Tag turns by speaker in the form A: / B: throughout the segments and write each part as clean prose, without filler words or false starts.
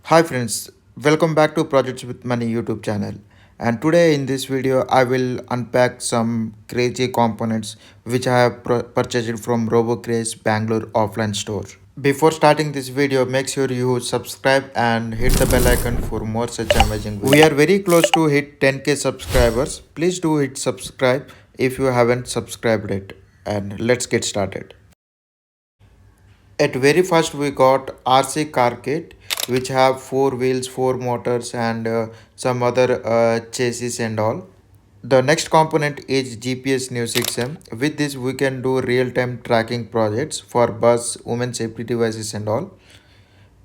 A: Hi friends, welcome back to Projects with Money YouTube channel. And today in this video, I will unpack some crazy components which I have purchased from RoboCraze Bangalore offline store. Before starting this video, make sure you subscribe and hit the bell icon for more such amazing videos. We are very close to hit 10k subscribers. Please do hit subscribe if you haven't subscribed yet. And let's get started. At very first we got RC car kit which have four wheels, four motors and some other chassis and all. The next component is GPS New 6M. With this we can do real-time tracking projects for bus, women safety devices and all.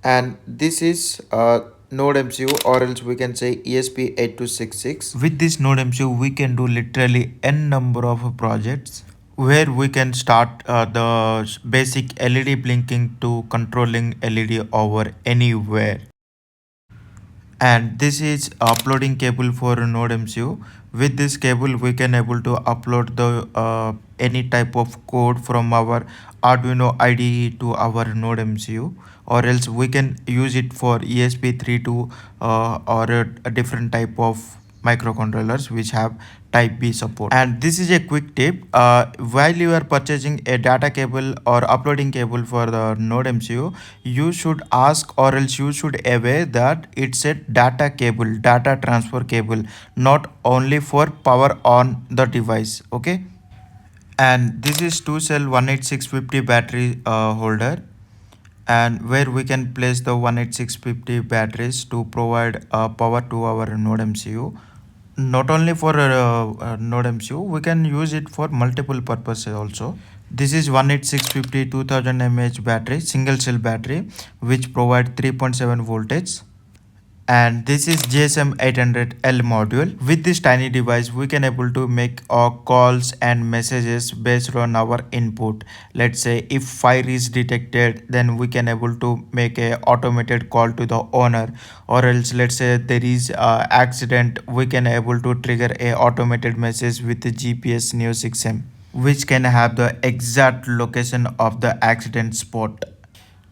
A: And this is Node MCU, or else we can say ESP8266. With this Node MCU we can do literally n number of projects where we can start the basic LED blinking to controlling LED over anywhere. And this is uploading cable for Node MCU. With this cable we can able to upload the any type of code from our Arduino IDE to our Node MCU, or else we can use it for ESP32 or a different type of microcontrollers which have type B support. And this is a quick tip. While you are purchasing a data cable or uploading cable for the Node MCU, you should ask, or else you should aware that it's a data cable, data transfer cable, not only for power on the device. Okay. And this is two cell 18650 battery holder, and where we can place the 18650 batteries to provide power to our Node MCU. Not only for Node MCU, we can use it for multiple purposes also. This is 18650 2000 mAh battery, single cell battery, which provide 3.7 voltage. And this is GSM 800L module. With this tiny device we can able to make calls and messages based on our input. Let's say if fire is detected, then we can able to make a automated call to the owner, or else let's say there is accident, we can able to trigger a automated message with the GPS Neo 6M, which can have the exact location of the accident spot.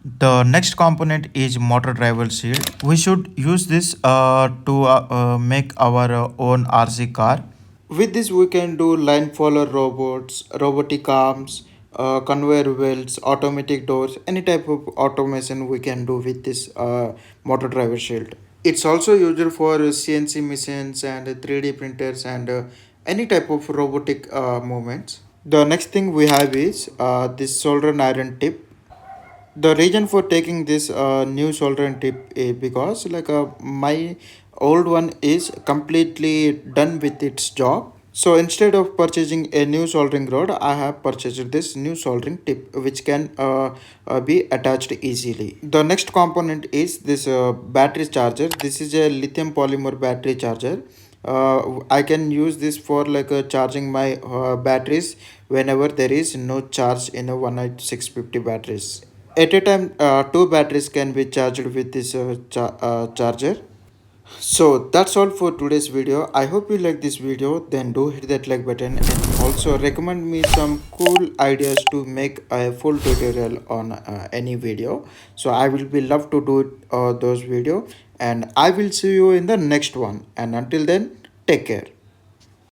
A: The next component is motor driver shield. We should use this to make our own RC car. With this we can do line follower robots, robotic arms, conveyor belts, automatic doors, any type of automation we can do with this motor driver shield. It's also used for CNC machines and 3D printers and any type of robotic movements. The next thing we have is this solder iron tip. The reason for taking this new soldering tip is because my old one is completely done with its job. So instead of purchasing a new soldering rod, I have purchased this new soldering tip which can be attached easily. The next component is this battery charger. This is a lithium polymer battery charger. I can use this for charging my batteries whenever there is no charge in a 18650 batteries. At a time, two batteries can be charged with this charger. So that's all for today's video. I hope you like this video. Then do hit that like button and also recommend me some cool ideas to make a full tutorial on any video. So I will be love to do those video, and I will see you in the next one. And until then, take care.